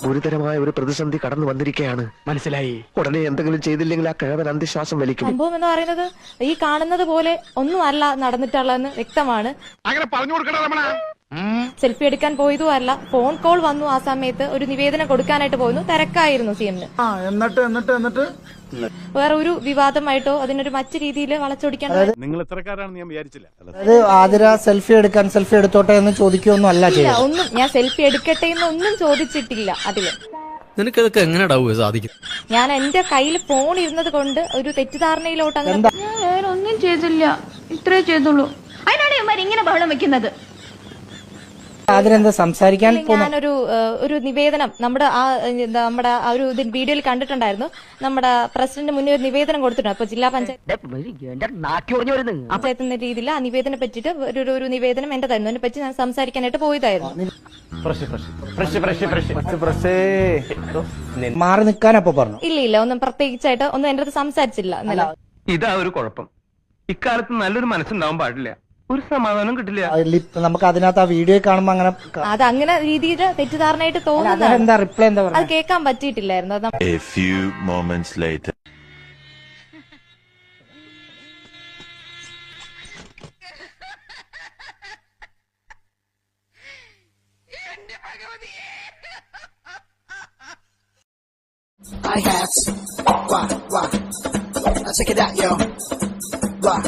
ഗുരുതരമായ ഒരു പ്രതിസന്ധി കടന്നു വന്നിരിക്കുകയാണ്. മനസ്സിലായി. ഉടനെ എന്തെങ്കിലും ചെയ്തില്ലെങ്കിൽ ആ കിഴവൻ അന്ത്യശ്വാസം വലിക്കും. സംഭവം എന്ന് പറയുന്നത് ഈ കാണുന്നത് പോലെ ഒന്നുമല്ല നടന്നിട്ടുള്ളതെന്ന് വ്യക്തമാണ്. അങ്ങനെ പറഞ്ഞു കൊടുക്കണ സെൽഫി എടുക്കാൻ പോയതും അല്ല. ഫോൺ കോൾ വന്നു. ആ സമയത്ത് ഒരു നിവേദനം കൊടുക്കാനായിട്ട് പോയിരുന്നു. തിരക്കായിരുന്നു സിഎമ്മിന്. എന്നിട്ട് വേറെ ഒരു വിവാദമായിട്ടോ അതിനൊരു മറ്റു രീതിയിൽ വളച്ചൊടിക്കാൻ നിങ്ങൾ ഇത്രക്കാരാണെന്ന് ഞാൻ വിചാരിച്ചില്ല. അത് ആതിര സെൽഫി എടുത്തോട്ടെ എന്ന് ചോദിക്കുകയൊന്നും അല്ല ചെയ്യുക. ഒന്നും ഞാൻ സെൽഫി എടുക്കട്ടെ എന്നൊന്നും ചോദിച്ചിട്ടില്ല. അതില് നിനക്കതൊക്കെ എങ്ങനെ സാധിക്കും? ഞാൻ എന്റെ കയ്യിൽ ഫോൺ ഇരുന്നത് കൊണ്ട് ഒരു തെറ്റിദ്ധാരണയിലോട്ട് അങ്ങനെ ഒന്നും ചെയ്തില്ല, ഇത്രേ ചെയ്തുള്ളൂ. അതിനാണ് ഇവന്മാർ ഇങ്ങനെ ബഹളം വെക്കുന്നത്. അതിനെന്താ സംസാരിക്കാൻ? ഒരു നിവേദനം നമ്മുടെ ആ ഒരു വീഡിയോയിൽ കണ്ടിട്ടുണ്ടായിരുന്നു. നമ്മുടെ പ്രസിഡന്റ് മുന്നേ ഒരു നിവേദനം കൊടുത്തിട്ടുണ്ട്. അപ്പൊ ജില്ലാ പഞ്ചായത്തിന്റെ രീതിയിൽ ആ നിവേദനം പറ്റിയിട്ട് ഒരു നിവേദനം എന്റെ തരുന്നു. അതിനെ പറ്റി ഞാൻ സംസാരിക്കാനായിട്ട് പോയതായിരുന്നു. മാറി നിൽക്കാൻ അപ്പൊ പറഞ്ഞു. ഇല്ല ഒന്നും പ്രത്യേകിച്ചായിട്ട് ഒന്നും എന്റെ അടുത്ത് സംസാരിച്ചില്ല. ഇതാ ഒരു കുഴപ്പം. ഇക്കാലത്ത് നല്ലൊരു മനസ്സുണ്ടാവാൻ പാടില്ല, ഒരു സമാധാനം കിട്ടില്ല. നമുക്ക് അതിനകത്ത് ആ വീഡിയോ കാണുമ്പോ അങ്ങനെ അതങ്ങനെ രീതിയിൽ തെറ്റിദ്ധാരണയായിട്ട് തോന്നുന്നു. എന്താ റിപ്ലൈ എന്താ പറയുക? അത് കേൾക്കാൻ പറ്റിയിട്ടില്ലായിരുന്നു. A few moments later. I hats. Wah. Check it out, yo. Wah.